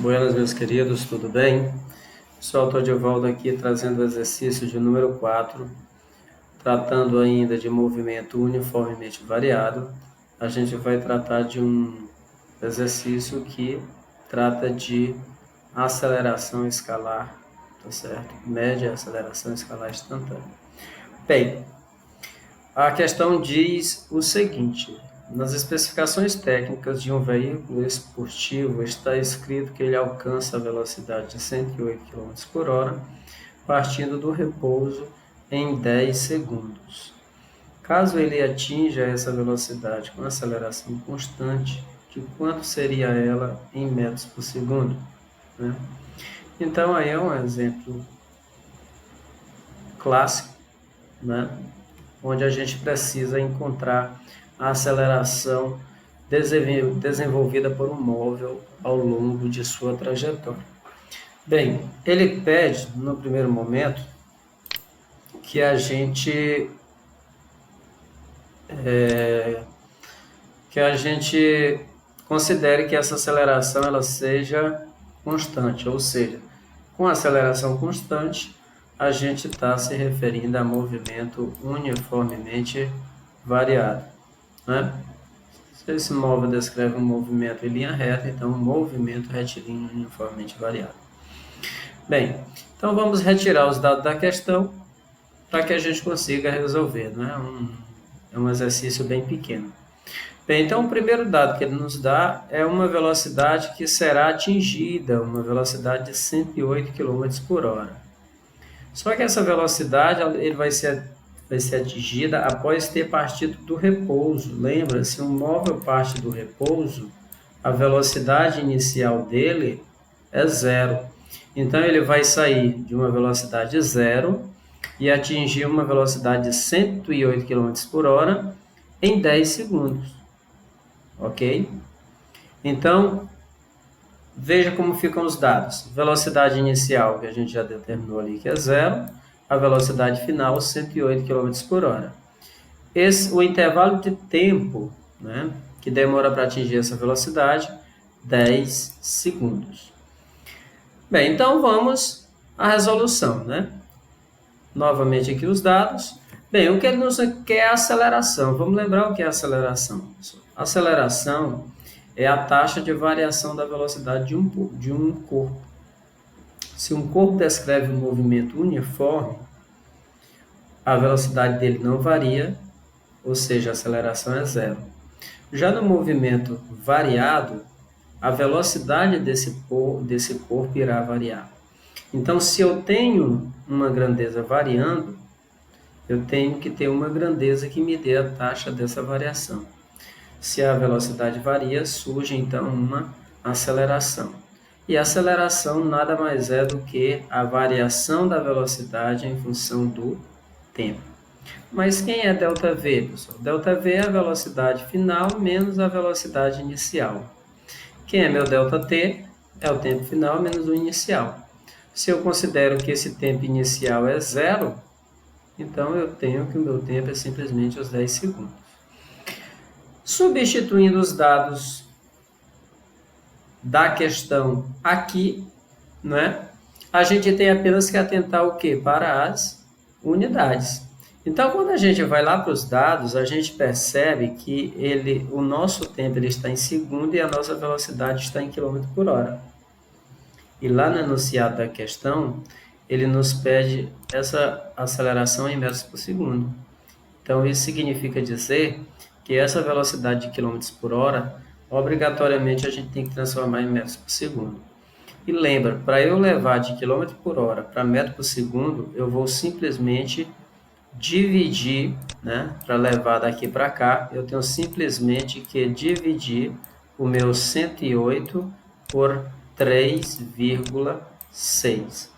Buenas, meus queridos, tudo bem? Pessoal, estou de volta aqui trazendo o exercício de número 4, tratando ainda de movimento uniformemente variado. A gente vai tratar de um exercício que trata de aceleração escalar, tá certo? Média aceleração escalar instantânea. Bem, a questão diz o seguinte: nas especificações técnicas de um veículo esportivo está escrito que ele alcança a velocidade de 108 km por hora, partindo do repouso em 10 segundos. Caso ele atinja essa velocidade com aceleração constante, de quanto seria ela em metros por segundo? Né? Então, aí é um exemplo clássico, né? Onde a gente precisa encontrar a aceleração desenvolvida por um móvel ao longo de sua trajetória. Bem, ele pede, no primeiro momento, que a gente considere que essa aceleração ela seja constante, ou seja, com aceleração constante, a gente está se referindo a movimento uniformemente variado, né? Se esse móvel descreve um movimento em linha reta, então um movimento retilíneo uniformemente variado. Bem, então vamos retirar os dados da questão para que a gente consiga resolver, né? É um exercício bem pequeno. Bem, então o primeiro dado que ele nos dá é uma velocidade que será atingida, uma velocidade de 108 km por hora. Só que essa velocidade ele vai ser atingida após ter partido do repouso. Lembra, se um móvel parte do repouso, a velocidade inicial dele é zero. Então, ele vai sair de uma velocidade zero e atingir uma velocidade de 108 km por hora em 10 segundos. Ok? Então, veja como ficam os dados. Velocidade inicial, que a gente já determinou ali, que é zero. A velocidade final, 108 km por hora. O intervalo de tempo, né, que demora para atingir essa velocidade, 10 segundos. Bem, então vamos à resolução, né? Novamente aqui os dados. Bem, o que ele nos quer é a aceleração. Vamos lembrar o que é aceleração. Aceleração é a taxa de variação da velocidade de um corpo. Se um corpo descreve um movimento uniforme, a velocidade dele não varia, ou seja, a aceleração é zero. Já no movimento variado, a velocidade desse corpo irá variar. Então, se eu tenho uma grandeza variando, eu tenho que ter uma grandeza que me dê a taxa dessa variação. Se a velocidade varia, surge então uma aceleração. E a aceleração nada mais é do que a variação da velocidade em função do tempo. Mas quem é ΔV, pessoal? ΔV é a velocidade final menos a velocidade inicial. Quem é meu ΔT? É o tempo final menos o inicial. Se eu considero que esse tempo inicial é zero, então eu tenho que o meu tempo é simplesmente os 10 segundos. Substituindo os dados da questão aqui, né, a gente tem apenas que atentar o quê? Para as unidades. Então, quando a gente vai lá para os dados, a gente percebe que o nosso tempo ele está em segundo e a nossa velocidade está em km por hora. E lá no enunciado da questão, ele nos pede essa aceleração em metros por segundo. Então, isso significa dizer que essa velocidade de km por hora, obrigatoriamente a gente tem que transformar em metros por segundo. E lembra, para eu levar de km por hora para metro por segundo, eu vou simplesmente dividir, né, para levar daqui para cá, eu tenho simplesmente que dividir o meu 108 por 3,6,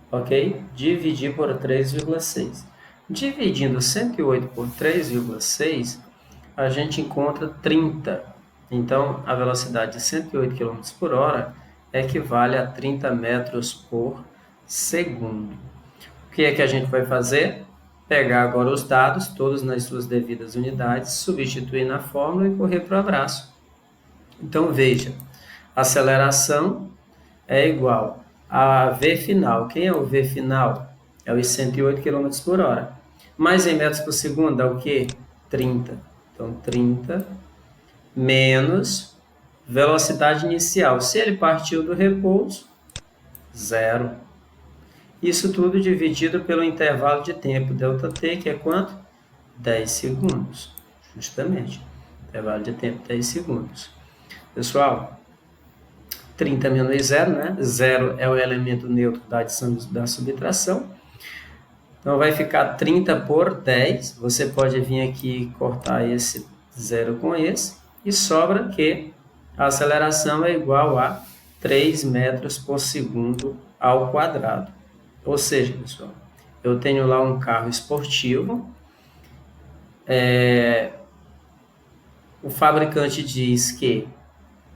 ok? Dividir por 3,6. Dividindo 108 por 3,6, a gente encontra 30. Então, a velocidade de 108 km por hora equivale a 30 metros por segundo. O que é que a gente vai fazer? Pegar agora os dados, todos nas suas devidas unidades, substituir na fórmula e correr para o abraço. Então, veja, aceleração é igual a V final. Quem é o V final? É os 108 km por hora. Mais em metros por segundo dá o quê? 30. Então, 30 menos velocidade inicial. Se ele partiu do repouso, 0. Isso tudo dividido pelo intervalo de tempo, ΔT, que é quanto? 10 segundos. Justamente. Intervalo de tempo, 10 segundos. Pessoal, 30 menos 0, né? 0 é o elemento neutro da adição da subtração. Então, vai ficar 30 por 10. Você pode vir aqui e cortar esse 0 com esse. E sobra que a aceleração é igual a 3 metros por segundo ao quadrado. Ou seja, pessoal, eu tenho lá um carro esportivo. O fabricante diz que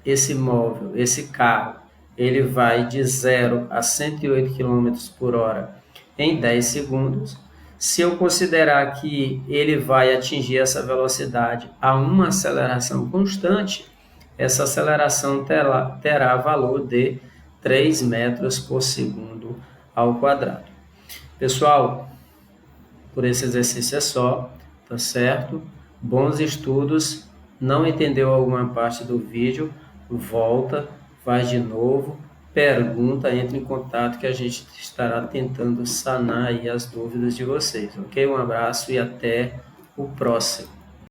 esse móvel, esse carro, ele vai de 0 a 108 km por hora em 10 segundos. Se eu considerar que ele vai atingir essa velocidade a uma aceleração constante, essa aceleração terá valor de 3 metros por segundo ao quadrado. Pessoal, por esse exercício é só, tá certo? Bons estudos. Não entendeu alguma parte do vídeo? Volta, faz de novo, pergunta, entre em contato que a gente estará tentando sanar aí as dúvidas de vocês, ok? Um abraço e até o próximo.